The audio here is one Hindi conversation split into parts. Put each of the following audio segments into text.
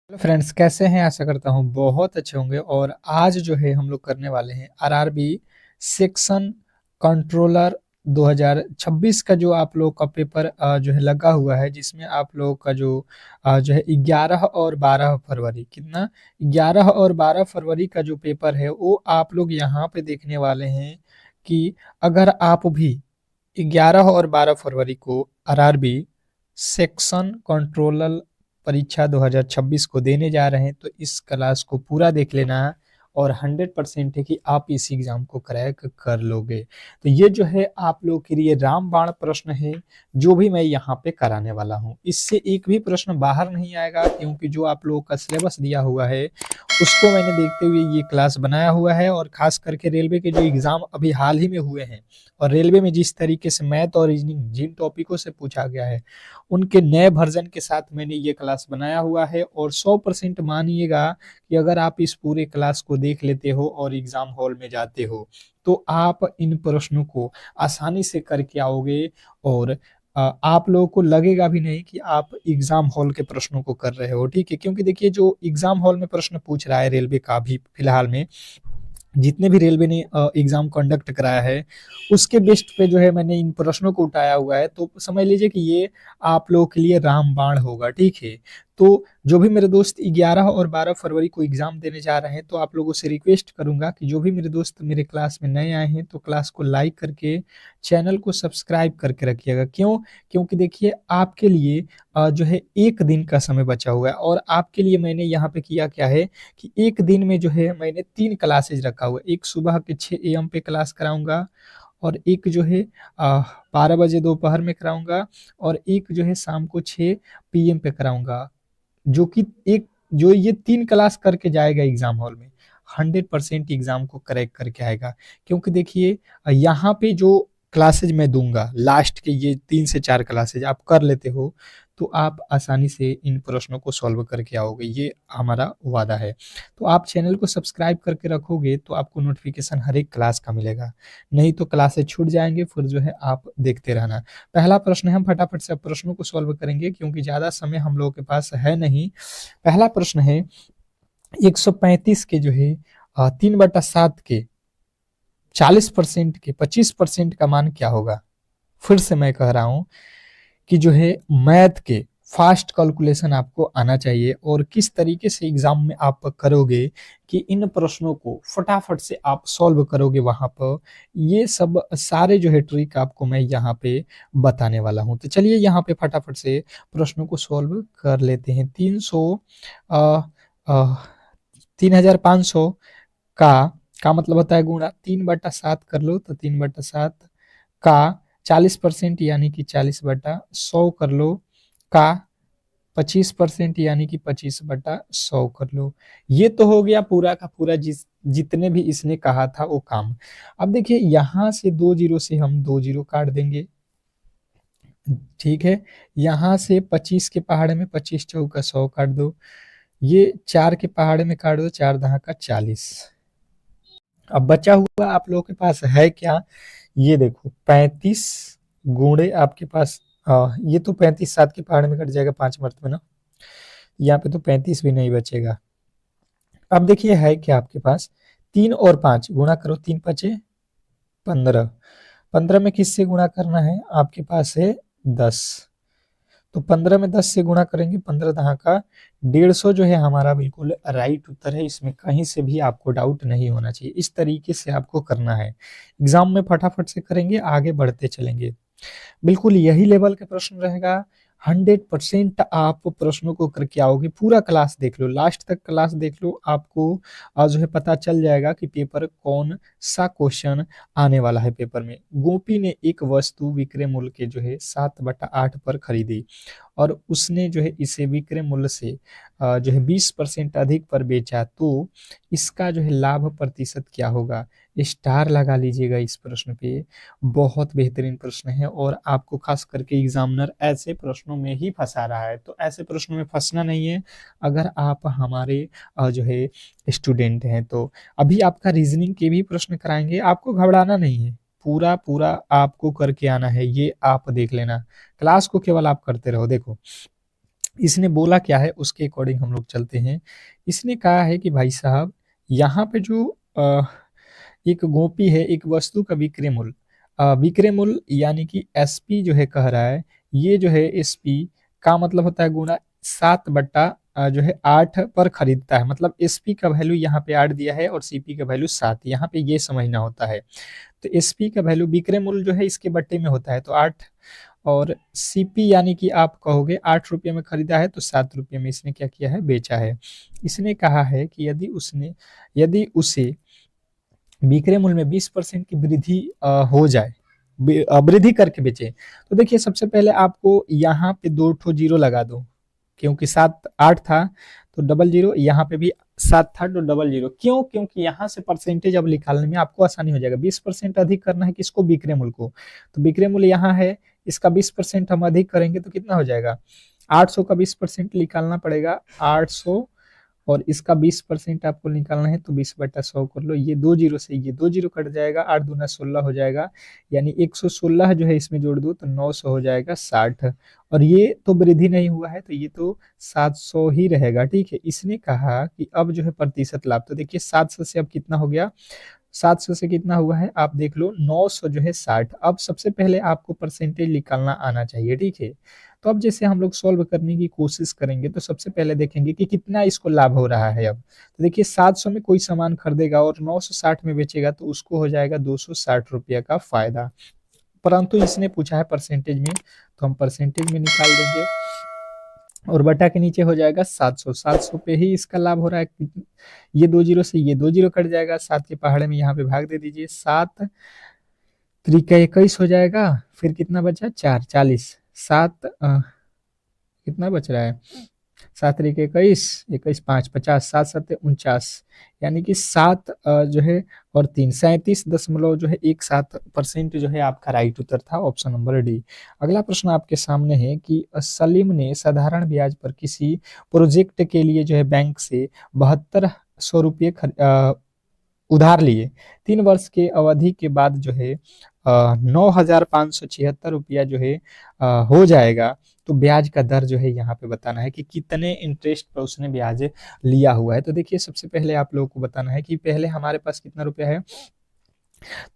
हेलो फ्रेंड्स, कैसे हैं? आशा करता हूँ बहुत अच्छे होंगे। और आज जो है हम लोग करने वाले हैं आरआरबी सेक्शन कंट्रोलर 2026 का जो आप लोग का पेपर जो है लगा हुआ है, जिसमें आप लोग का जो है 11 और 12 फरवरी कितना 11 और 12 फरवरी का जो पेपर है वो आप लोग यहाँ पे देखने वाले हैं कि अगर आप भी 11 और 12 फरवरी को आरआरबी सेक्शन कंट्रोलर परीक्षा 2026 को देने जा रहे हैं तो इस क्लास को पूरा देख लेना है। और 100% है कि आप इस एग्जाम को क्रैक कर लोगे। तो ये जो है आप लोग के लिए रामबाण प्रश्न है, जो भी मैं यहाँ पे कराने वाला हूँ। इससे एक भी प्रश्न बाहर नहीं आएगा, क्योंकि जो आप लोगों का सिलेबस दिया हुआ है उसको मैंने देखते हुए ये क्लास बनाया हुआ है। और खास करके रेलवे के जो एग्जाम अभी हाल ही में हुए हैं, और रेलवे में जिस तरीके से मैथ और रीजनिंग जिन टॉपिकों से पूछा गया है, उनके नए वर्जन के साथ मैंने ये क्लास बनाया हुआ है। और 100% मानिएगा कि अगर आप इस पूरे क्लास को देख लेते हो और एग्जाम हॉल में जाते हो तो आप इन प्रश्नों को आसानी से करके आओगे। और आप लोगों को लगेगा भी नहीं कि आप एग्जाम हॉल के प्रश्नों को कर रहे हो। ठीक है, क्योंकि देखिए जो एग्जाम हॉल में प्रश्न पूछ रहा है रेलवे का भी फिलहाल में, जितने भी रेलवे ने एग्जाम कंडक्ट कराया है उसके बेस्ट पे जो है मैंने इन प्रश्नों को उठाया हुआ है। तो समझ लीजिए कि ये आप लोगों के लिए रामबाण होगा। ठीक है, तो जो भी मेरे दोस्त 11 और 12 फरवरी को एग्जाम देने जा रहे हैं, तो आप लोगों से रिक्वेस्ट करूंगा कि जो भी मेरे दोस्त मेरे क्लास में नए आए हैं तो क्लास को लाइक करके चैनल को सब्सक्राइब करके रखिएगा। क्यों? क्योंकि देखिए आपके लिए जो है एक दिन का समय बचा हुआ है। और आपके लिए मैंने यहाँ पे किया क्या है कि एक दिन में जो है मैंने 3 क्लासेज रखा हुआ है। एक सुबह के 6 AM पे क्लास कराऊंगा, और एक जो है 12 बजे दोपहर में कराऊंगा, और एक जो है शाम को 6 PM पे कराऊंगा। जो कि एक जो ये 3 क्लास करके जाएगा एग्जाम हॉल में 100% एग्जाम को क्रैक करके आएगा। क्योंकि देखिए यहाँ पे जो क्लासेज मैं दूंगा लास्ट के, ये 3 से 4 क्लासेज आप कर लेते हो तो आप आसानी से इन प्रश्नों को सॉल्व करके आओगे, ये हमारा वादा है। तो आप चैनल को सब्सक्राइब करके रखोगे तो आपको नोटिफिकेशन हर एक क्लास का मिलेगा, नहीं तो क्लासेज छूट जाएंगे, फिर जो है आप देखते रहना। पहला प्रश्न है, हम फटाफट से प्रश्नों को सॉल्व करेंगे क्योंकि ज्यादा समय हम लोगों के पास है नहीं। पहला प्रश्न है 135 के जो है 3/7 के 40% के 25% का मान क्या होगा? फिर से मैं कह रहा हूं कि जो है मैथ के फास्ट कैलकुलेशन आपको आना चाहिए, और किस तरीके से एग्जाम में आप करोगे कि इन प्रश्नों को फटाफट से आप सॉल्व करोगे वहां पर। ये सब सारे जो है ट्रिक आपको मैं यहाँ पे बताने वाला हूँ। तो चलिए यहाँ पे फटाफट से प्रश्नों को सॉल्व कर लेते हैं। 3500 का मतलब होता है गुणा 3/7 कर लो, तो 3/7 का 40% यानी कि 40/100 कर लो, का 25% यानी कि 25/100 कर लो। ये तो हो गया पूरा का पूरा जितने भी इसने कहा था वो काम। अब देखिए यहाँ से 2 जीरो से हम 2 जीरो काट देंगे। ठीक है, यहाँ से 25 के पहाड़े में 25 चौका 100 काट दो। ये 4 के पहाड़े में काट दो, 4 दहा का 40। अब बचा हुआ आप लोगों के पास है क्या? ये देखो 35 गुणे आपके पास ये तो 35 7 के पहाड़ में कट जाएगा 5 मर्त में ना, यहाँ पे तो 35 भी नहीं बचेगा। अब देखिए है क्या आपके पास, 3 और 5 गुणा करो, 3 5 15। 15 में किससे गुणा करना है? आपके पास है 10। तो 15 में 10 से गुणा करेंगे, 15 दहा का 150 जो है हमारा बिल्कुल राइट उत्तर है। इसमें कहीं से भी आपको डाउट नहीं होना चाहिए। इस तरीके से आपको करना है, एग्जाम में फटाफट से करेंगे, आगे बढ़ते चलेंगे। बिल्कुल यही लेवल का प्रश्न रहेगा। 100% आप प्रश्नों को करके आओगे। पूरा क्लास देख लो, लास्ट तक क्लास देख लो, आपको जो है पता चल जाएगा कि पेपर कौन सा क्वेश्चन आने वाला है। पेपर में गोपी ने एक वस्तु विक्रय मूल्य के जो है 7/8 पर खरीदी, और उसने जो है इसे विक्रय मूल्य से जो है 20% अधिक पर बेचा, तो इसका जो है लाभ प्रतिशत क्या होगा? स्टार लगा लीजिएगा इस प्रश्न पे। बहुत बेहतरीन प्रश्न है, और आपको खास करके एग्जामिनर ऐसे प्रश्नों में ही फंसा रहा है, तो ऐसे प्रश्नों में फंसना नहीं है। अगर आप हमारे जो है स्टूडेंट हैं तो अभी आपका रीजनिंग के भी प्रश्न कराएंगे, आपको घबराना नहीं है। पूरा पूरा आपको करके आना है, ये आप देख लेना। क्लास को केवल आप करते रहो। देखो इसने बोला क्या है उसके अकॉर्डिंग हम लोग चलते हैं। इसने कहा है कि भाई साहब यहाँ पे जो एक गोपी है, एक वस्तु का विक्रय मूल्य, विक्रय मूल्य यानी कि एसपी जो है कह रहा है, ये जो है एसपी का मतलब होता है गुणा 7 बट्टा जो है 8 पर खरीदता है। मतलब एसपी का वैल्यू यहाँ पे 8 दिया है और सीपी का वैल्यू 7, यहाँ पे ये समझना होता है। तो एसपी का वैल्यू विक्रय मूल्य जो है इसके बट्टे में होता है तो 8, और सीपी यानी कि आप कहोगे 8 रुपये में खरीदा है तो 7 रुपये में इसने क्या किया है, बेचा है। इसने कहा है कि यदि उसे विक्रय मूल्य में 20% की वृद्धि हो जाए, वृद्धि करके बेचे, तो देखिए सबसे पहले आपको यहाँ पे 2 जीरो लगा दो, क्योंकि 7 8 था तो डबल जीरो, यहाँ पे भी 7 था तो डबल जीरो। क्यों? क्योंकि यहाँ से परसेंटेज अब निकालने में आपको आसानी हो जाएगा। 20% अधिक करना है किसको, विक्रय मूल्य को, तो विक्रय मूल्य यहाँ है, इसका 20% हम अधिक करेंगे तो कितना हो जाएगा, 800 का 20% निकालना पड़ेगा, 800, और इसका 20% आपको निकालना है तो 20/100 कर लो, ये 2 जीरो से ये 2 जीरो कट जाएगा, 8 दूना 16 हो जाएगा, यानी 116 जो है इसमें जोड़ दो तो 900 हो जाएगा 60, और ये तो वृद्धि नहीं हुआ है तो ये तो 700 ही रहेगा। ठीक है, इसने कहा कि अब जो है प्रतिशत लाभ, तो देखिए 700 से अब कितना हो गया, 700 से कितना हुआ है आप देख लो, 900 जो है 60। अब सबसे पहले आपको परसेंटेज निकालना आना चाहिए। ठीक है, तो अब जैसे हम लोग सॉल्व करने की कोशिश करेंगे तो सबसे पहले देखेंगे कि कितना इसको लाभ हो रहा है। अब तो देखिए 700 में कोई सामान खरीदेगा और 960 में बेचेगा तो उसको हो जाएगा 260 रुपया का फायदा, परंतु इसने पूछा है परसेंटेज में, तो हम परसेंटेज में निकाल देंगे और बटा के नीचे हो जाएगा 700, 700 पे ही इसका लाभ हो रहा है। ये 2 जीरो से ये 2 जीरो कट जाएगा, 7 के पहाड़े में यहाँ पे भाग दे दीजिए, 7 त्रिका 21 हो जाएगा, फिर कितना बचा 4 40, 7 कितना बच रहा है, 7 त्रिक 21, 21 5 50, 7 7 49, यानी कि 7 जो है और 3 37 जो है 17% जो है आपका राइट उत्तर था, ऑप्शन नंबर डी। अगला प्रश्न आपके सामने है कि सलीम ने साधारण ब्याज पर किसी प्रोजेक्ट के लिए जो है बैंक से 7200 रुपये उधार लिए, 3 वर्ष के अवधि के बाद जो है 9,576 रुपया जो है हो जाएगा, तो ब्याज का दर जो है यहाँ पे बताना है कि कितने इंटरेस्ट पर उसने ब्याज लिया हुआ है। तो देखिए सबसे पहले आप लोगों को बताना है कि पहले हमारे पास कितना रुपया है,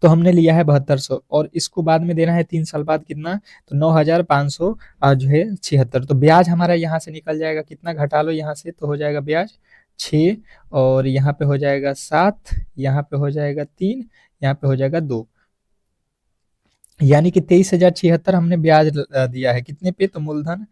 तो हमने लिया है 7200, और इसको बाद में देना है 3 साल बाद कितना, तो 9,500 जो है 76, तो ब्याज हमारा यहाँ से निकल जाएगा, कितना घटा लो यहाँ से तो हो जाएगा ब्याज 6, और यहाँ पे हो जाएगा 7, यहाँ पे हो जाएगा 3, यहाँ पे हो जाएगा 2, यानी कि 23,076 हमने ब्याज दिया है कितने पे, तो मूलधन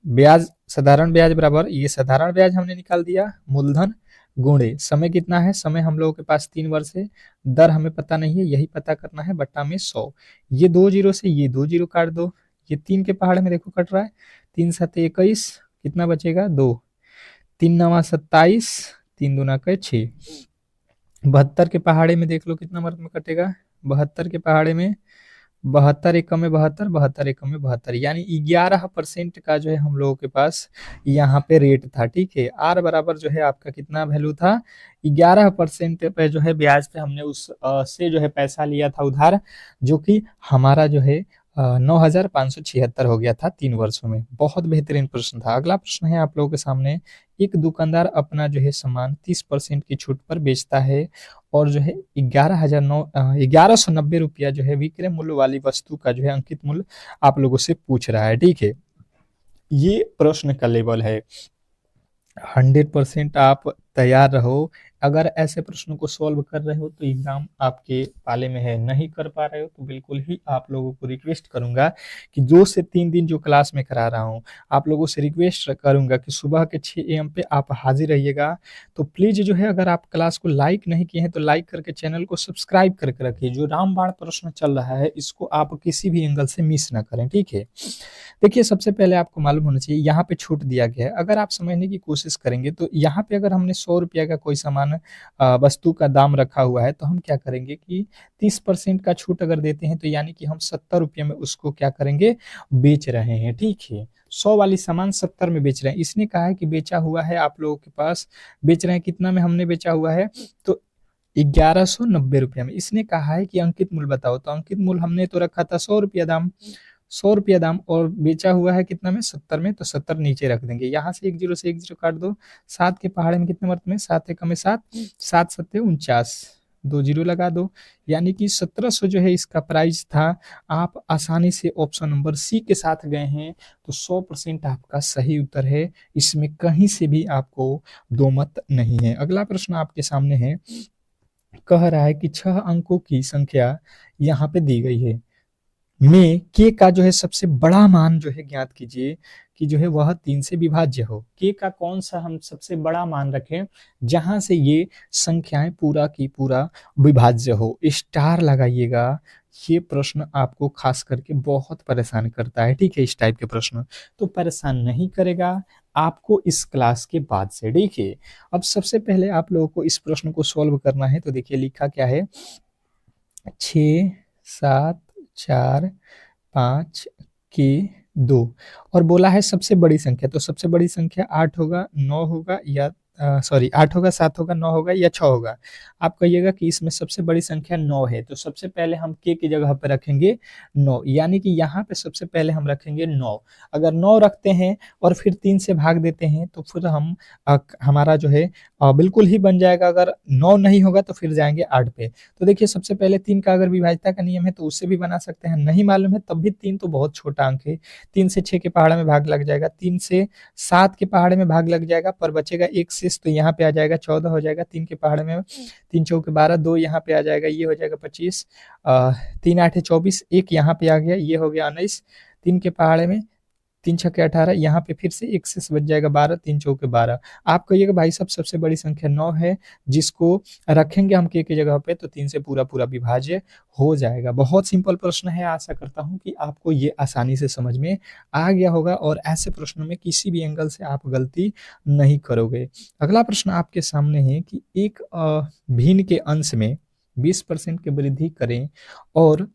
ब्याज, साधारण ब्याज बराबर, ये साधारण ब्याज हमने निकाल दिया, मूलधन गुणे समय कितना है, समय हम लोगों के पास 3 वर्ष है, दर हमें पता नहीं है, यही पता करना है, बट्टा में 100, ये 2 जीरो से ये 2 जीरो काट दो, ये 3 के पहाड़ में देखो कट रहा है, 3 7 21, कितना बचेगा 2, 3 9 27, 3 दूना का 6, 72 के पहाड़े में देख लो कितना वर्ग में कटेगा, 72 के पहाड़े में 72 एकम में 72, 72 एकम में 72, यानी 11% का जो है हम लोगों के पास यहाँ पे रेट था। ठीक है, आर बराबर जो है आपका कितना वैल्यू था, 11% पे जो है ब्याज पे हमने उस से जो है पैसा लिया था उधार, जो कि हमारा जो है 9,576 हो गया था 3 वर्षों में। बहुत बेहतरीन प्रश्न था। अगला प्रश्न है आप लोगों के सामने, एक दुकानदार अपना जो है सामान 30% की छूट पर बेचता है और जो है 1190 रुपया जो है विक्रय मूल्य वाली वस्तु का जो है अंकित मूल्य आप लोगों से पूछ रहा है। ठीक है, ये प्रश्न का लेवल है, 100% आप तैयार रहो। अगर ऐसे प्रश्नों को सॉल्व कर रहे हो तो एग्जाम आपके पाले में है, नहीं कर पा रहे हो तो बिल्कुल ही आप लोगों को रिक्वेस्ट करूंगा कि 2 से 3 दिन जो क्लास में करा रहा हूं, आप लोगों से रिक्वेस्ट करूंगा कि सुबह के 6 AM पे आप हाजिर रहिएगा। तो प्लीज जो है अगर आप क्लास को लाइक नहीं किए हैं तो लाइक करके चैनल को सब्सक्राइब करके रखिए। जो रामबाण प्रश्न चल रहा है इसको आप किसी भी एंगल से मिस ना करें। ठीक है, देखिए सबसे पहले आपको मालूम होना चाहिए यहाँ पे छूट दिया गया है, अगर आप समझने की कोशिश करेंगे तो यहाँ पे अगर हमने 100 रुपया का कोई सामान वस्तु का दाम रखा हुआ है तो हम क्या करेंगे कि 30% का छूट अगर देते हैं तो यानी कि हम 70 रुपये में उसको क्या करेंगे, बेच रहे हैं। ठीक है, 100 वाली सामान 70 में बेच रहे हैं। इसने कहा है कि बेचा हुआ है आप लोगों के पास, बेच रहे हैं कितना में हमने बेचा हुआ है, तो 1190 रुपया में। इसने कहा है कि अंकित मूल्य बताओ, तो अंकित मूल्य हमने तो रखा था 100 रुपया दाम, 100 रुपया दाम और बेचा हुआ है कितना में 70 में, तो 70 नीचे रख देंगे। यहाँ से एक जीरो काट दो, 7 के पहाड़े में कितने मरते में 7 एकम में 7, 7 सत्ते 49, 2 जीरो लगा दो, यानी कि 1700 जो है इसका प्राइस था। आप आसानी से ऑप्शन नंबर सी के साथ गए हैं, तो 100% आपका सही उत्तर है, इसमें कहीं से भी आपको दो मत नहीं है। अगला प्रश्न आपके सामने है, कह रहा है कि 6 अंकों की संख्या यहाँ पे दी गई है, में के का जो है सबसे बड़ा मान जो है ज्ञात कीजिए कि जो है वह 3 से विभाज्य हो। के का कौन सा हम सबसे बड़ा मान रखें जहां से ये संख्याएं पूरा की पूरा विभाज्य हो। स्टार लगाइएगा, ये प्रश्न आपको खास करके बहुत परेशान करता है, ठीक है, इस टाइप के प्रश्न तो परेशान नहीं करेगा आपको इस क्लास के बाद से। देखिए अब सबसे पहले आप लोगों को इस प्रश्न को सॉल्व करना है, तो देखिए लिखा क्या है, 6 7 4 5 के 2 और बोला है सबसे बड़ी संख्या, तो सबसे बड़ी संख्या 8 होगा, 9 होगा या सॉरी 8 होगा, 7 होगा, 9 होगा या 6 होगा। आप कहिएगा कि इसमें सबसे बड़ी संख्या 9 है, तो सबसे पहले हम के की जगह पे रखेंगे 9, यानी कि यहाँ पे सबसे पहले हम रखेंगे 9। अगर 9 रखते हैं और फिर 3 से भाग देते हैं तो फिर हम हमारा जो है बिल्कुल ही बन जाएगा। अगर 9 नहीं होगा तो फिर जाएंगे 8 पे। तो देखिए सबसे पहले 3 का अगर विभाज्यता का नियम है तो उससे भी बना सकते हैं, नहीं मालूम है तब भी 3 तो बहुत छोटा अंक है, 3 से 6 के पहाड़े में भाग लग जाएगा, 3 से 7 के पहाड़े में भाग लग जाएगा, पर बचेगा 1 शेष, तो यहाँ पे आ जाएगा 14 हो जाएगा, 3 के पहाड़े में 3 चौके 12, 2 यहाँ पे आ जाएगा, ये हो जाएगा 25, 3 8 24, 1 यहाँ पे आ गया, ये हो गया 19, 3 के पहाड़े में 3 छक्के 18, यहाँ पे फिर से 1 से बच जाएगा 12, 3 चौके 12। आप कहिएगा भाई साहब सबसे बड़ी संख्या 9 है, जिसको रखेंगे हम के जगह पे तो 3 से पूरा पूरा विभाज्य हो जाएगा। बहुत सिंपल प्रश्न है, आशा करता हूँ कि आपको ये आसानी से समझ में आ गया होगा और ऐसे प्रश्नों में किसी भी एंगल से आप गलती नहीं करोगे। अगला प्रश्न आपके सामने है कि एक भिन्न के अंश में 20% की वृद्धि करें और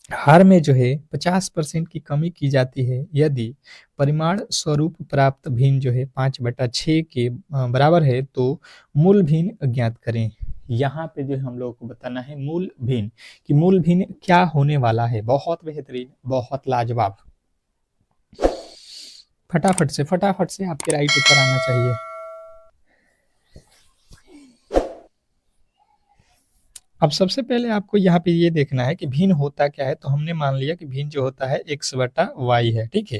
हार में जो है 50% की कमी की जाती है, यदि परिमाण स्वरूप प्राप्त भिन्न जो है 5/6 के बराबर है, तो मूल भिन्न ज्ञात करें। यहाँ पे जो है हम लोगों को बताना है मूल भिन्न, कि मूल भिन्न क्या होने वाला है। बहुत बेहतरीन, बहुत लाजवाब, फटाफट से आपके राइट उत्तर आना चाहिए। अब सबसे पहले आपको यहाँ पे ये देखना है कि भिन्न होता क्या है, तो हमने मान लिया कि भिन्न जो होता है x/y है, ठीक है।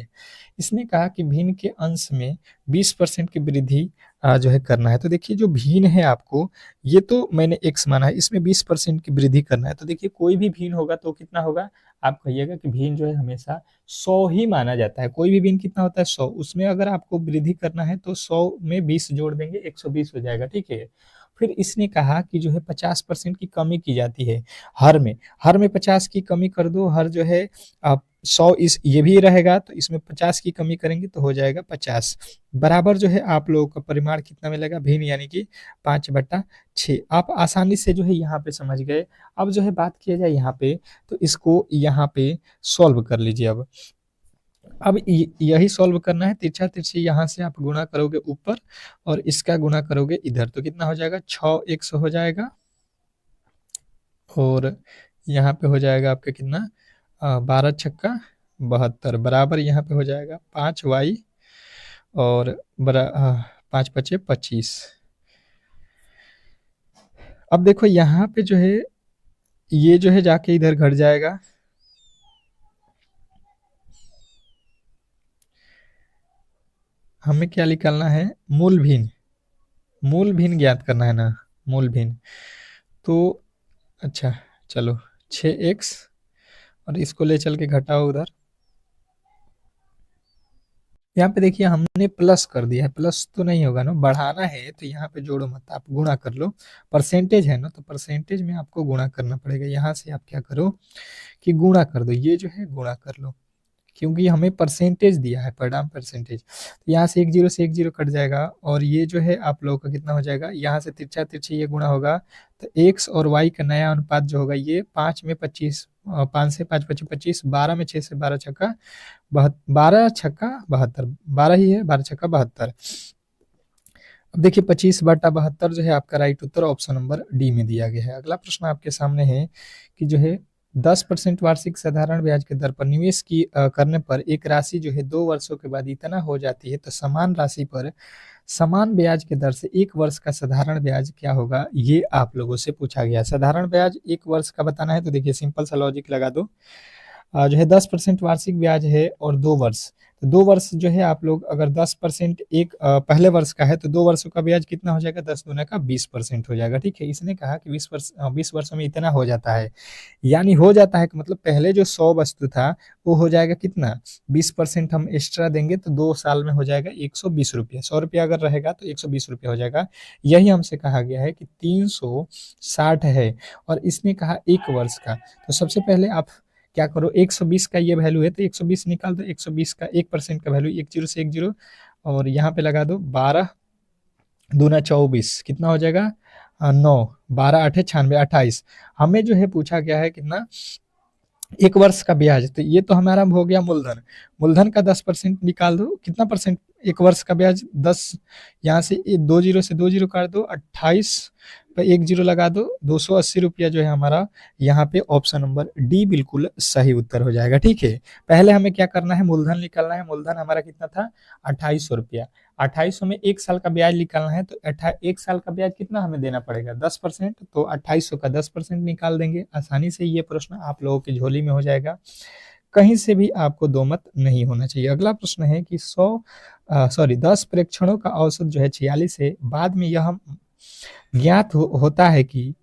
इसने कहा कि भिन्न के अंश में 20% की वृद्धि जो है करना है, तो देखिए जो भिन्न है आपको, ये तो मैंने x माना है, इसमें 20% की वृद्धि करना है, तो देखिए कोई भी भिन्न होगा तो कितना होगा, आप कहिएगा कि भिन्न जो है हमेशा 100 ही माना जाता है। कोई भी भिन्न कितना होता है 100, उसमें अगर आपको वृद्धि करना है तो 100 में 20 जोड़ देंगे, 120 हो जाएगा, ठीक है। फिर इसने कहा कि जो है 50% की कमी की जाती है हर में 50 की कमी कर दो, हर जो है आप 100 इस ये भी रहेगा, तो इसमें 50 की कमी करेंगे तो हो जाएगा 50, बराबर जो है आप लोगों का परिमाण कितना मिलेगा भिन्न, यानी कि 5/6। आप आसानी से जो है यहाँ पे समझ गए। अब जो है बात किया जाए यहाँ पे, तो इसको यहाँ पे सॉल्व कर लीजिए। अब यही सॉल्व करना है, तिरछा तिरछी यहाँ से आप गुणा करोगे ऊपर और इसका गुणा करोगे इधर, तो कितना हो जाएगा 6 100 हो जाएगा, और यहाँ पे हो जाएगा आपका कितना 12 छक्का 72, बराबर यहाँ पे हो जाएगा 5y और 5 5 25। अब देखो यहाँ पे जो है ये जो है जाके इधर घट जाएगा, हमें क्या निकालना है मूल भिन्न ज्ञात करना है ना, मूल भिन्न। तो अच्छा चलो 6x और इसको ले चल के घटाओ उधर, यहाँ पे देखिए हमने प्लस कर दिया है, प्लस तो नहीं होगा ना, बढ़ाना है तो यहाँ पे जोड़ो मत, आप गुणा कर लो, परसेंटेज है ना तो परसेंटेज में आपको गुणा करना पड़ेगा। यहाँ से आप क्या करो कि गुणा कर दो, ये जो है गुणा कर लो, क्योंकि हमें परसेंटेज दिया है, परिणाम परसेंटेज। तो यहाँ से एक जीरो कट जाएगा और ये जो है आप लोगों का कितना हो जाएगा, यहाँ से तिरछा तिरछी ये गुणा होगा, तो x और y का नया अनुपात जो होगा ये 5 में 25, 5 से 5 25 25, 12 में 6 से 12 छक्का 72, 12 ही है, 12 छक्का 72। अब देखिए 25/72 जो है आपका राइट उत्तर ऑप्शन नंबर डी में दिया गया है। अगला प्रश्न आपके सामने है कि जो है 10% वार्षिक साधारण ब्याज के दर पर निवेश करने पर एक राशि जो है 2 वर्षों के बाद इतना हो जाती है, तो समान राशि पर समान ब्याज के दर से 1 वर्ष का साधारण ब्याज क्या होगा, ये आप लोगों से पूछा गया। साधारण ब्याज 1 वर्ष का बताना है, तो देखिए सिंपल सा लॉजिक लगा दो। जो है 10% वार्षिक ब्याज है और 2 वर्ष, तो 2 वर्ष जो है आप लोग अगर 10% एक पहले वर्ष का है तो 2 वर्षों का ब्याज कितना हो जाएगा, 10 दूना का 20% हो जाएगा। ठीक है, इसने कहा कि 20 वर्षों में इतना हो जाता है, यानी हो जाता है कि मतलब पहले जो 100 वस्तु था वो हो जाएगा कितना, 20% हम एक्स्ट्रा देंगे तो 2 साल में हो जाएगा 120 रुपया। 100 रुपया अगर रहेगा तो 120 रुपया हो जाएगा। यही हमसे कहा गया है कि 360 है और इसने कहा 1 वर्ष का। तो सबसे पहले आप क्या करो, 120 का ये वैल्यू है तो 120 निकाल दो। 120 का 1% का वैल्यू 10 से 10 और यहाँ पे लगा दो 12 दूना 24, कितना हो जाएगा 9, 12 8 96, 28। हमें जो है पूछा गया है कितना, 1 वर्ष का ब्याज, तो ये तो हमारा हो गया मूलधन। मूलधन का 10% निकाल दो, कितना परसेंट 1 वर्ष का ब्याज 10, यहाँ से 2 जीरो से 2 जीरो काट दो, 28 पे 1 जीरो लगा दो, 280 रुपया जो है हमारा। यहाँ पे ऑप्शन नंबर डी बिल्कुल सही उत्तर हो जाएगा। ठीक है, पहले हमें क्या करना है, मूलधन निकालना है। मूलधन हमारा कितना था, 2800 रुपया। 2800 में 1 साल का ब्याज निकालना है, तो 1 साल का ब्याज कितना हमें देना पड़ेगा, 10%। तो 2800 का 10% निकाल देंगे, आसानी से ये प्रश्न आप लोगों की झोली में हो जाएगा। कहीं से भी आपको दो मत नहीं होना चाहिए। अगला प्रश्न है कि 10 प्रेक्षणों का औसत जो है 46 है। बाद में यह ज्ञात होता है कि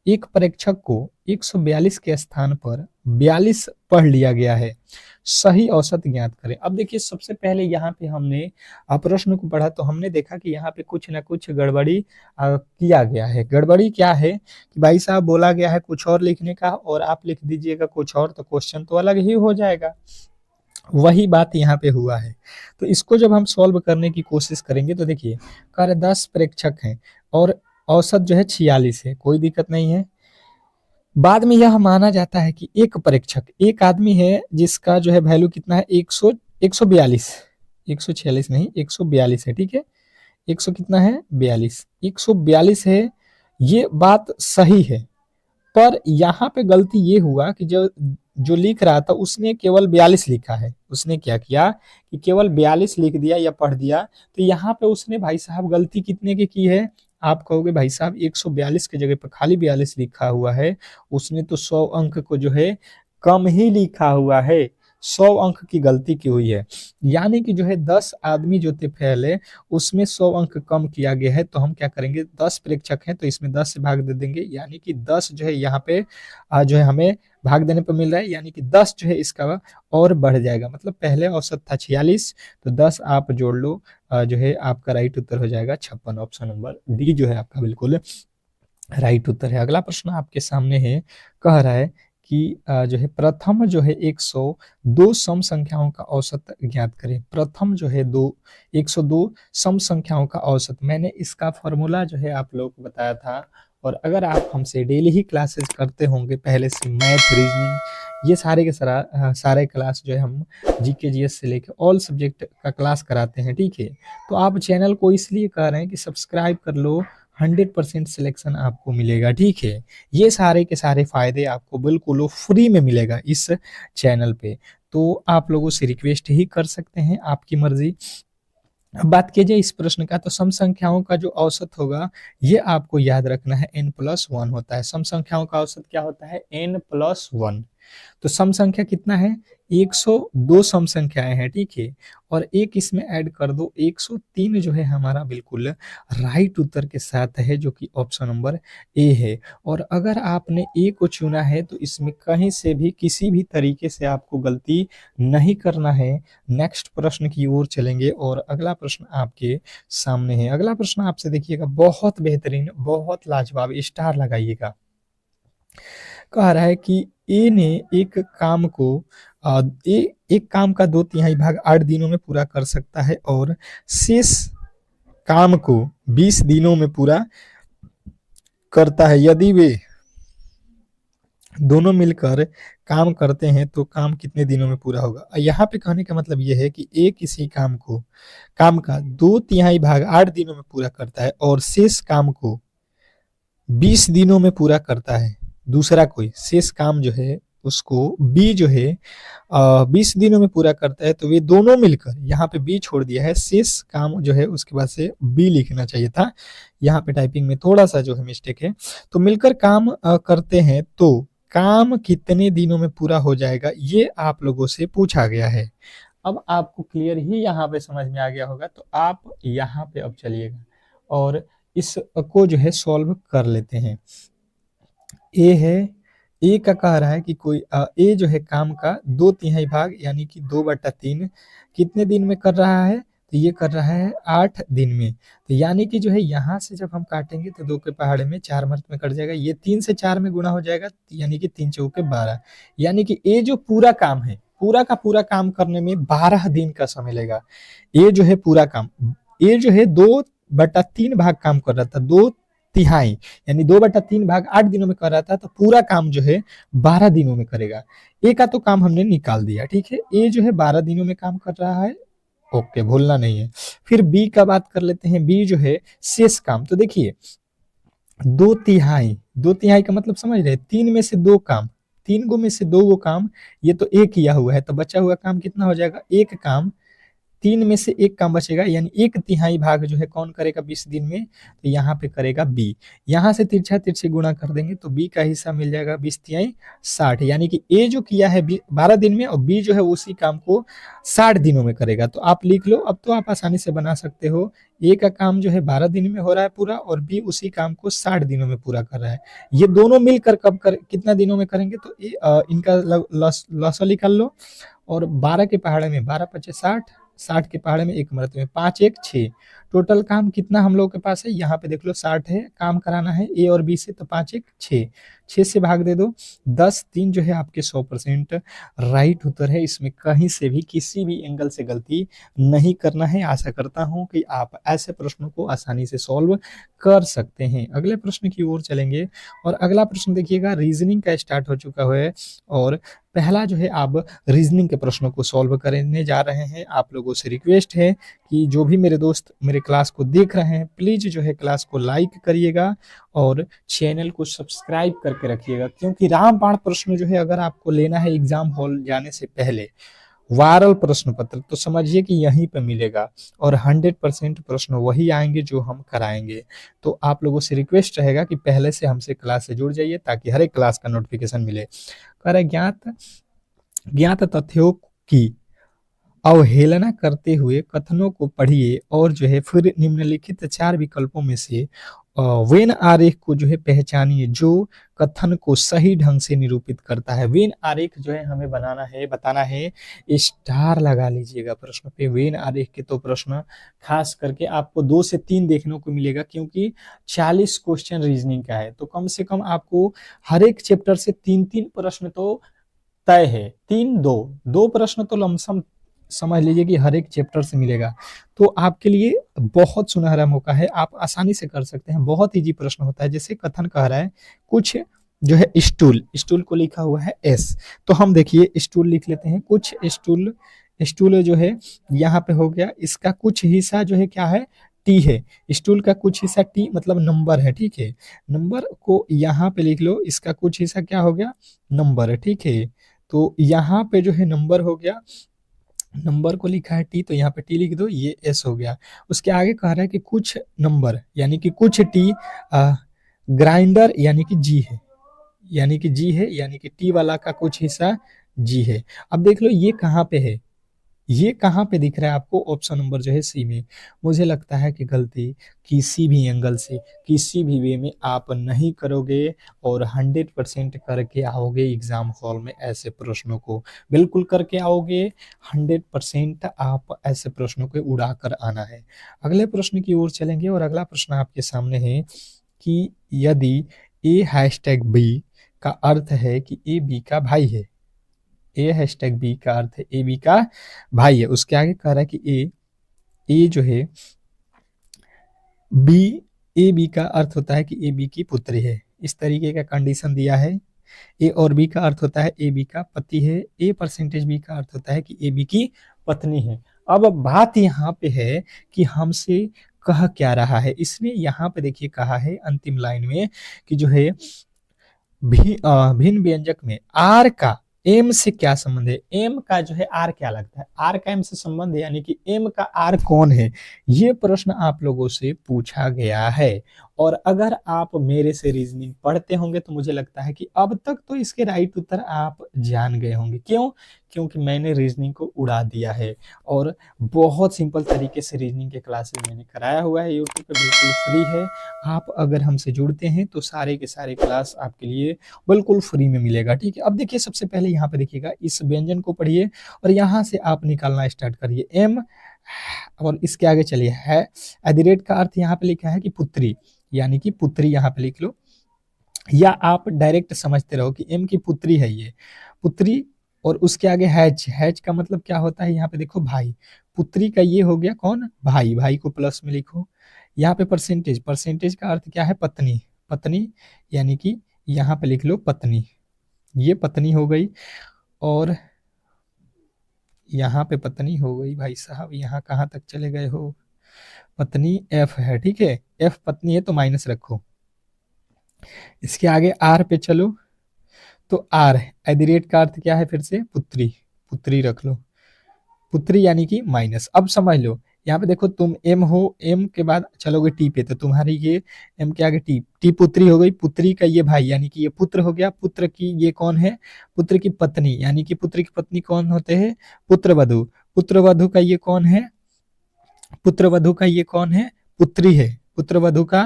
एक परीक्षक को 142 के स्थान पर 42 पढ़ लिया गया है, सही औसत ज्ञात करें। अब देखिए सबसे पहले यहाँ पे हमने प्रश्न को पढ़ा तो हमने देखा कि यहाँ पे कुछ ना कुछ गड़बड़ी किया गया है। गड़बड़ी क्या है कि भाई साहब बोला गया है कुछ और लिखने का और आप लिख दीजिएगा कुछ और, तो क्वेश्चन तो अलग ही हो जाएगा। वही बात यहाँ पे हुआ है। तो इसको जब हम सॉल्व करने की कोशिश करेंगे तो देखिए कर 10 प्रेक्षक हैं और औसत जो है 46 है, कोई दिक्कत नहीं है। बाद में यह माना जाता है कि एक परीक्षक, एक आदमी है जिसका जो है वैल्यू कितना है 142, 146 नहीं 142 है। ठीक है, 100 कितना है 42, 142 है, ये बात सही है। पर यहाँ पे गलती ये हुआ कि जो जो लिख रहा था उसने केवल 42 लिखा है। उसने क्या किया कि केवल 42 लिख दिया या पढ़ दिया, तो यहाँ पे उसने भाई साहब गलती कितने की है, आप कहोगे भाई साहब 142 की जगह पर खाली 42 लिखा हुआ है, उसने तो 100 अंक को जो है कम ही लिखा हुआ है, 100 अंक की गलती की हुई है। यानी कि जो है 10 आदमी जो थे पहले उसमें 100 अंक कम किया गया है। तो हम क्या करेंगे, 10 प्रेक्षक हैं तो इसमें 10 से भाग दे देंगे, यानी कि 10 जो है यहाँ पे जो है हमें भाग देने पर मिल रहा है, यानी कि 10 जो है इसका और बढ़ जाएगा। मतलब पहले औसत था 46, तो 10 आप जोड़ लो, जो है आपका राइट उत्तर हो जाएगा 56। ऑप्शन नंबर डी जो है आपका बिल्कुल राइट उत्तर है। अगला प्रश्न आपके सामने है, कह रहा है कि जो है प्रथम जो है 102 सम संख्याओं का औसत ज्ञात करें। प्रथम जो है 102 सम संख्याओं का औसत, मैंने इसका फॉर्मूला जो है आप लोगों को बताया था। और अगर आप हमसे डेली ही क्लासेस करते होंगे पहले से, मैथ रीजनिंग ये सारे के सारे क्लास जो है हम जीके जीएस से लेकर ऑल सब्जेक्ट का क्लास कराते हैं। ठीक है, तो आप चैनल को इसलिए कह रहे हैं कि सब्सक्राइब कर लो, 100% सिलेक्शन आपको मिलेगा। ठीक है, ये सारे के सारे फायदे आपको बिल्कुल फ्री में मिलेगा इस चैनल पे, तो आप लोगों से रिक्वेस्ट ही कर सकते हैं, आपकी मर्जी। अब बात कीजिए इस प्रश्न का, तो सम संख्याओं का जो औसत होगा ये आपको याद रखना है n+1 होता है। सम संख्याओं का औसत क्या होता है, n+1। तो सम संख्या कितना है, 102 सम संख्याएं हैं। ठीक है, और एक इसमें ऐड कर दो, 103 जो है हमारा बिल्कुल राइट उत्तर के साथ है, जो कि ऑप्शन नंबर ए है। और अगर आपने ए को चुना है तो इसमें कहीं से भी किसी भी तरीके से आपको गलती नहीं करना है। नेक्स्ट प्रश्न की ओर चलेंगे और अगला प्रश्न आपके सामने है। अगला प्रश्न आपसे देखिएगा, बहुत बेहतरीन, बहुत लाजवाब, स्टार लगाइएगा। कह रहा है कि ए ने एक काम को एक काम का 2/3 भाग 8 दिनों में पूरा कर सकता है और शेष काम को 20 दिनों में पूरा करता है। यदि वे दोनों मिलकर काम करते हैं तो काम कितने दिनों में पूरा होगा। यहाँ पे कहने का मतलब यह है कि ए किसी काम का 2/3 भाग 8 दिनों में पूरा करता है और शेष काम को 20 दिनों में पूरा करता है। दूसरा कोई शेष काम जो है उसको बी जो है 20 दिनों में पूरा करता है, तो वे दोनों मिलकर, यहाँ पे बी छोड़ दिया है, शेष काम जो है उसके बाद से बी लिखना चाहिए था, यहाँ पे टाइपिंग में थोड़ा सा जो है मिस्टेक है। तो मिलकर काम करते हैं तो काम कितने दिनों में पूरा हो जाएगा, ये आप लोगों से पूछा गया है। अब आपको क्लियर ही यहाँ पे समझ में आ गया होगा, तो आप यहाँ पे अब चलिएगा और इसको जो है सॉल्व कर लेते हैं। ए है, ए का कह रहा है कि कोई ए जो है काम का 2/3 भाग यानी कि 2/3 कितने दिन में कर रहा है, तो ये कर रहा है 8 दिन में। तो यानी कि जो है यहाँ से जब हम काटेंगे तो 2 के पहाड़े में 4 मर्त में कट जाएगा, ये 3 से 4 में गुणा हो जाएगा, यानी कि 3 चौके 12, यानी कि ये जो पूरा काम है, पूरा का पूरा काम करने में 12 दिन का समय लेगा। ये जो है पूरा काम, ये जो है 2/3 भाग काम कर रहा था, 2/3 यानी 2/3 भाग 8 दिनों में कर रहा था, तो पूरा काम जो है 12 दिनों में करेगा। ए का तो काम हमने निकाल दिया, ठीक है, ए जो है 12 दिनों में काम कर रहा है, ओके, भूलना नहीं है। फिर बी का बात कर लेते हैं, बी जो है शेष काम, तो देखिए 2/3, 2/3 का मतलब समझ रहे, 3 में से 2 काम, 3 गो में से 2 गो काम, ये तो एक किया हुआ है, तो बचा हुआ काम कितना हो जाएगा, एक काम, 3 में से 1 काम बचेगा, यानी 1/3 भाग जो है कौन करेगा 20 दिन में, तो यहाँ पे करेगा बी। यहाँ से तिरछा तिरछे गुणा कर देंगे तो बी का हिस्सा मिल जाएगा 20×3 60, यानी कि ए जो किया है 12 दिन में और बी जो है उसी काम को 60 दिनों में करेगा। तो आप लिख लो, अब तो आप आसानी से बना सकते हो, ए का काम जो है 12 दिन में हो रहा है पूरा और बी उसी काम को 60 दिनों में पूरा कर रहा है। ये दोनों मिलकर कितना दिनों में करेंगे, तो इनका लॉसा निकाल लो, और 12 के पहाड़े में 12×5 = 60, 60 के पहाड़े में 1 मरते में 5×1 = 6, टोटल काम कितना हम लोग के पास है, यहाँ पे देख लो 60 है, काम कराना है ए और बी से, तो 5×1 = 6, 6 से भाग दे दो 10, 3 जो है आपके 100% राइट उत्तर है। इसमें कहीं से भी किसी भी एंगल से गलती नहीं करना है। आशा करता हूं कि आप ऐसे प्रश्नों को आसानी से सॉल्व कर सकते हैं। अगले प्रश्न की ओर चलेंगे और अगला प्रश्न देखिएगा, रीजनिंग का स्टार्ट हो चुका है और पहला जो है आप रीजनिंग के प्रश्नों को सॉल्व करने जा रहे हैं। आप लोगों से रिक्वेस्ट है कि जो भी मेरे दोस्त मेरे क्लास को देख रहे हैं, प्लीज जो है क्लास को लाइक करिएगा और चैनल को सब्सक्राइब करके रखिएगा, क्योंकि रामबाण प्रश्न जो है अगर आपको लेना है एग्जाम हॉल जाने से पहले, वायरल प्रश्न पत्र, तो समझिए कि यहीं पे मिलेगा और 100% प्रश्न वही आएंगे जो हम कराएंगे। तो आप लोगों से रिक्वेस्ट रहेगा कि पहले से हमसे क्लास से जुड़ जाइए ताकि हर एक क्लास का नोटिफिकेशन मिले। कर ज्ञात तथ्यों की अवहेलना करते हुए कथनों को पढ़िए और जो है फिर निम्नलिखित 4 विकल्पों में से वेन आरेख को जो है पहचानिए जो कथन को सही ढंग से निरूपित करता है। वेन आरेख जो है हमें बताना है, स्टार लगा लीजिएगा प्रश्न पे। वेन आरेख के तो प्रश्न खास करके आपको 2 से 3 देखने को मिलेगा, क्योंकि 40 क्वेश्चन रीजनिंग का है, तो कम से कम आपको हर एक चैप्टर से 3-3 प्रश्न तो तय है, 3-2 प्रश्न तो लमसम समझ लीजिए कि हर एक चैप्टर से मिलेगा। तो आपके लिए बहुत सुनहरा मौका है, आप आसानी से कर सकते हैं। बहुत इजी प्रश्न होता है, जैसे कथन कह रहा है कुछ जो है स्टूल को लिखा हुआ है एस, तो हम देखिए स्टूल लिख लेते हैं, कुछ स्टूल जो है यहाँ पे हो गया, इसका कुछ हिस्सा जो है क्या है, टी है, स्टूल का कुछ हिस्सा टी मतलब नंबर है, ठीक है, नंबर को यहाँ पे लिख लो, इसका कुछ हिस्सा क्या हो गया, नंबर है, ठीक है। तो यहाँ पे जो है नंबर हो गया, नंबर को लिखा है टी, तो यहाँ पे टी लिख दो, ये एस हो गया। उसके आगे कह रहा है कि कुछ नंबर यानी कि कुछ टी ग्राइंडर यानी कि जी है, यानी कि टी वाला का कुछ हिस्सा जी है। अब देख लो ये कहाँ पे है, ये कहाँ पे दिख रहा है आपको, ऑप्शन नंबर जो है सी में। मुझे लगता है कि गलती किसी भी एंगल से किसी भी वे में आप नहीं करोगे और 100% करके आओगे एग्जाम हॉल में। ऐसे प्रश्नों को बिल्कुल करके आओगे, 100% आप ऐसे प्रश्नों को उड़ा कर आना है। अगले प्रश्न की ओर चलेंगे और अगला प्रश्न आपके सामने है कि यदि A#B का अर्थ है कि ए बी का भाई है, A#B का अर्थ है ए बी का भाई है, उसके आगे कह रहा है कि ए जो है बी, ए बी का अर्थ होता है कि ए बी की पुत्री है, इस तरीके का कंडीशन दिया है। ए और बी का अर्थ होता है ए बी का पति है, A%B का अर्थ होता है कि ए बी की पत्नी है। अब बात यहाँ पे है कि हमसे कह क्या रहा है, इसने यहाँ पे देखिए कहा है अंतिम लाइन में कि जो है भिन्न व्यंजक में आर का एम से क्या संबंध है, एम का जो है आर क्या लगता है, आर का एम से संबंध है, यानी कि एम का आर कौन है, ये प्रश्न आप लोगों से पूछा गया है। और अगर आप मेरे से रीजनिंग पढ़ते होंगे तो मुझे लगता है कि अब तक तो इसके राइट उत्तर आप जान गए होंगे। क्यों? क्योंकि मैंने रीजनिंग को उड़ा दिया है और बहुत सिंपल तरीके से रीजनिंग के क्लासेस मैंने कराया हुआ है, यूट्यूब पे बिल्कुल फ्री है। आप अगर हमसे जुड़ते हैं तो सारे के सारे क्लास आपके लिए बिल्कुल फ्री में मिलेगा, ठीक है। अब देखिए सबसे पहले यहाँ पे देखिएगा, इस व्यंजन को पढ़िए और यहाँ से आप निकालना स्टार्ट करिए एम, और इसके आगे चलिए है। एट का अर्थ यहाँ पे लिखा है कि पुत्री, यानी कि पुत्री यहाँ पे लिख लो, या आप डायरेक्ट समझते रहो कि एम की पुत्री है ये, पुत्री। और उसके आगे हैज, हैज का मतलब क्या होता है, यहाँ पे देखो भाई, पुत्री का ये हो गया कौन, भाई, भाई को प्लस में लिखो। यहाँ पे परसेंटेज, परसेंटेज का अर्थ क्या है, पत्नी, पत्नी, यानी कि यहाँ पे लिख लो पत्नी, ये पत्नी हो गई। और यहाँ पे पत्नी हो गई, भाई साहब यहाँ कहाँ तक चले गए हो, पत्नी एफ है, ठीक है, एफ पत्नी है तो माइनस रखो। इसके आगे आर पे चलो, तो आर एट द रेट का अर्थ क्या है, फिर से पुत्री, पुत्री रख लो, पुत्री यानी कि माइनस। अब समझ लो, यहाँ पे देखो तुम एम हो, एम के बाद चलोगे टी पे, तो तुम्हारी ये एम के आगे टी, टी पुत्री हो गई, पुत्री का ये भाई यानी कि ये पुत्र हो गया, पुत्र की ये कौन है, पुत्र की पत्नी, यानी कि पुत्र की पत्नी कौन होते हैं, पुत्र वधु, पुत्र वधु का ये कौन है, पुत्र वधु का ये कौन है, पुत्री है, पुत्र वधु का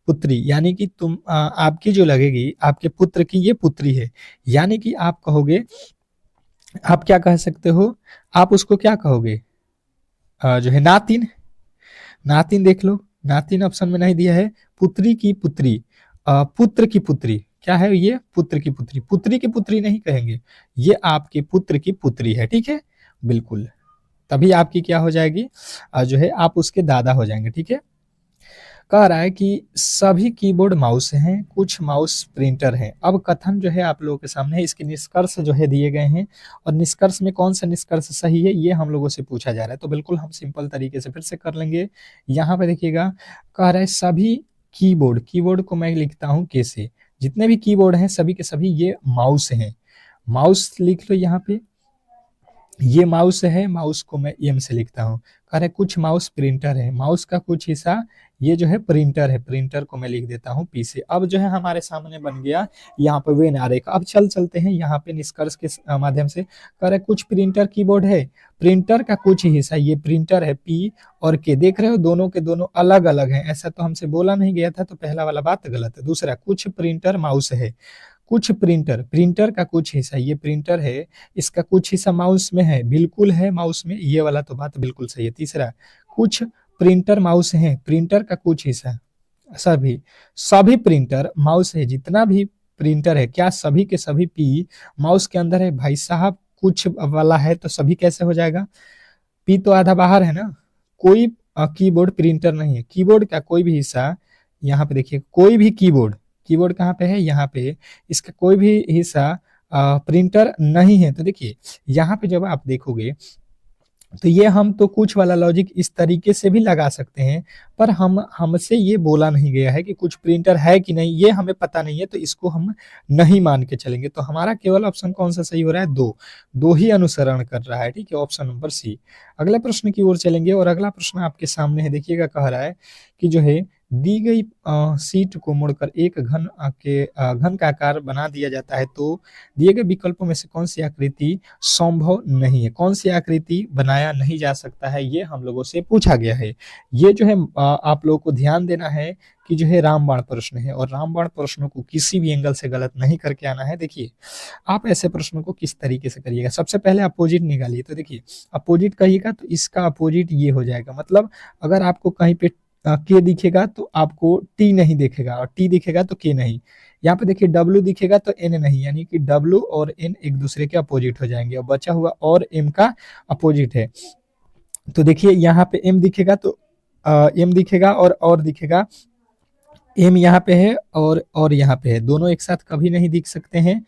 पुत्री, यानी कि तुम आपकी जो लगेगी आपके पुत्र की ये पुत्री है, यानी कि आप कहोगे, आप क्या कह सकते हो, आप उसको क्या कहोगे, जो है नातिन, नातिन देख लो, नातिन ऑप्शन में नहीं दिया है, पुत्री की पुत्री, पुत्र की पुत्री, क्या है ये, पुत्र की पुत्री, पुत्री की पुत्री नहीं कहेंगे, ये आपके पुत्र की पुत्री है, ठीक है, बिल्कुल, तभी आपकी क्या हो जाएगी, जो है आप उसके दादा हो जाएंगे, ठीक है। कह रहा है कि सभी कीबोर्ड माउस हैं, कुछ माउस प्रिंटर हैं। अब कथन जो है आप लोगों के सामने है, इसके निष्कर्ष जो है दिए गए हैं, और निष्कर्ष में कौन सा निष्कर्ष सही है ये हम लोगों से पूछा जा रहा है। तो बिल्कुल हम सिंपल तरीके से फिर से कर लेंगे। यहाँ पे देखिएगा, कह रहा है सभी कीबोर्ड, कीबोर्ड को मैं लिखता हूँ कैसे, जितने भी कीबोर्ड हैं सभी के सभी ये माउस हैं, माउस लिख लो यहाँ पे, ये माउस है, माउस को मैं एम से लिखता हूँ। कह रहे कुछ माउस प्रिंटर है, माउस का कुछ हिस्सा ये जो है प्रिंटर है, प्रिंटर को मैं लिख देता हूँ पी से। अब जो है हमारे सामने बन गया यहाँ पे वेन आरेख। अब चलते हैं यहाँ पे निष्कर्ष के माध्यम से। कह रहे कुछ प्रिंटर कीबोर्ड है, प्रिंटर का कुछ हिस्सा, ये प्रिंटर है पी और के, देख रहे हो दोनों के दोनों अलग अलग है, ऐसा तो हमसे बोला नहीं गया था, तो पहला वाला बात गलत है। दूसरा, कुछ प्रिंटर माउस है, कुछ प्रिंटर, प्रिंटर का कुछ हिस्सा, ये प्रिंटर है, इसका कुछ हिस्सा माउस में है, बिल्कुल है माउस में, ये वाला तो बात बिल्कुल सही है। तीसरा, कुछ प्रिंटर माउस है, प्रिंटर का कुछ हिस्सा, सभी, सभी प्रिंटर माउस है, जितना भी प्रिंटर है, क्या सभी के सभी पी माउस के अंदर है, भाई साहब कुछ वाला है तो सभी कैसे हो जाएगा, पी तो आधा बाहर है ना, कोई कीबोर्ड प्रिंटर नहीं है, कीबोर्ड का कोई भी हिस्सा, यहाँ पे देखिए कोई भी कीबोर्ड, कीबोर्ड कहाँ पे है, यहाँ पे, इसका कोई भी हिस्सा प्रिंटर नहीं है। तो देखिए यहाँ पे जब आप देखोगे तो ये हम तो कुछ वाला लॉजिक इस तरीके से भी लगा सकते हैं, पर हमसे ये बोला नहीं गया है कि कुछ प्रिंटर है कि नहीं, ये हमें पता नहीं है, तो इसको हम नहीं मान के चलेंगे। तो हमारा केवल ऑप्शन कौन सा सही हो रहा है, दो, दो ही अनुसरण कर रहा है, ठीक है, ऑप्शन नंबर सी। अगले प्रश्न की ओर चलेंगे और अगला प्रश्न आपके सामने है, देखिएगा, कह रहा है कि जो है दी गई सीट को मोड़कर एक घन का आकार बना दिया जाता है, तो दिए गए विकल्पों में से कौन सी आकृति संभव नहीं है, कौन सी आकृति बनाया नहीं जा सकता है, ये हम लोगों से पूछा गया है। ये जो है आप लोगों को ध्यान देना है कि जो है रामबाण प्रश्न है, और रामबाण प्रश्नों को किसी भी एंगल से गलत नहीं करके आना है। देखिए आप ऐसे प्रश्नों को किस तरीके से करिएगा, सबसे पहले अपोजिट निकालिए। तो देखिए अपोजिट कहिएगा तो इसका अपोजिट ये हो जाएगा, मतलब अगर आपको कहीं पे के दिखेगा तो आपको टी नहीं दिखेगा, और टी दिखेगा तो के नहीं। यहाँ पे देखिए डब्ल्यू दिखेगा तो एन नहीं, यानी कि डब्ल्यू और एन एक दूसरे के अपोजिट हो जाएंगे, और बचा हुआ और एम का अपोजिट है। तो देखिए यहाँ पे एम दिखेगा तो एम दिखेगा और दिखेगा, एम यहाँ पे है और यहाँ पे है, दोनों एक साथ कभी नहीं दिख सकते हैं।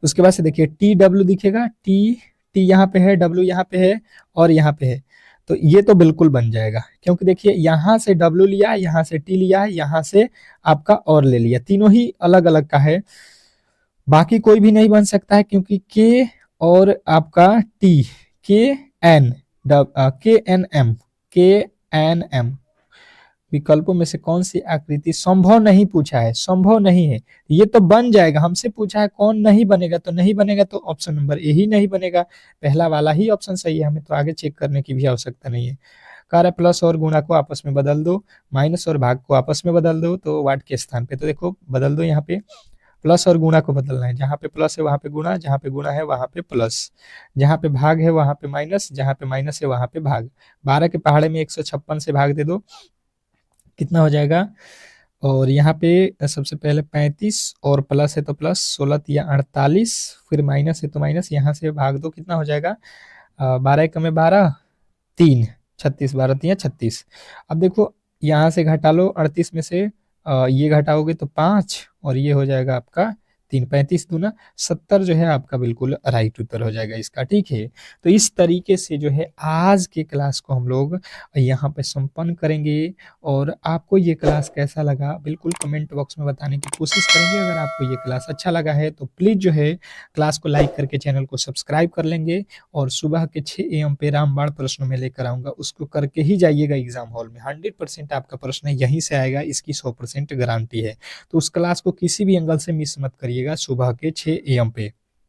उसके बाद से देखिए टी डब्ल्यू दिखेगा, टी टी यहाँ पे है, डब्ल्यू यहाँ पे है और यहाँ पे है, तो ये तो बिल्कुल बन जाएगा, क्योंकि देखिए यहाँ से डब्ल्यू लिया, यहाँ से टी लिया है, यहाँ से आपका और ले लिया, तीनों ही अलग अलग का है। बाकी कोई भी नहीं बन सकता है क्योंकि के और आपका टी, के एन के एन एम, के एन एम विकल्पों में से कौन सी आकृति संभव नहीं पूछा है, संभव नहीं है, ये तो बन जाएगा। हमसे पूछा है कौन नहीं बनेगा, तो नहीं बनेगा तो ऑप्शन नंबर ए ही नहीं बनेगा, पहला वाला ही ऑप्शन सही है, हमें तो आगे चेक करने की भी आवश्यकता नहीं है। कह रहा है प्लस और गुणा को आपस में बदल दो, माइनस और भाग को आपस में बदल दो, तो वाट के स्थान पे, तो देखो बदल दो, यहाँ पे प्लस और गुणा को बदलना है, जहाँ पे प्लस है वहां पे गुणा, जहाँ पे गुणा है वहां पे प्लस, जहाँ पे भाग है वहां पे माइनस, जहाँ पे माइनस है वहां पे भाग। 12 के पहाड़े में 156 से भाग दे दो, कितना हो जाएगा। और यहाँ पे सबसे पहले 35 और प्लस है तो प्लस, 16 या 48, फिर माइनस है तो माइनस, यहाँ से भाग दो, कितना हो जाएगा 12 एकम में 12, 3, 36, 12 तिया 36। अब देखो यहाँ से घटा लो 38 में से ये घटाओगे तो 5 और ये हो जाएगा आपका 3, 35 दूना 70 जो है आपका बिल्कुल राइट उत्तर हो जाएगा इसका, ठीक है। तो इस तरीके से जो है आज के क्लास को हम लोग यहाँ पे संपन्न करेंगे। और आपको ये क्लास कैसा लगा बिल्कुल कमेंट बॉक्स में बताने की कोशिश करेंगे। अगर आपको ये क्लास अच्छा लगा है तो प्लीज़ जो है क्लास को लाइक करके चैनल को सब्सक्राइब कर लेंगे। और सुबह के 6 AM पे रामबाण प्रश्न में लेकर आऊँगा, उसको करके ही जाइएगा एग्जाम हॉल में, 100% आपका प्रश्न यहीं से आएगा, इसकी 100% गारंटी है। तो उस क्लास को किसी भी एंगल से मिस मत करिएगा सुबह के 6 AM पे।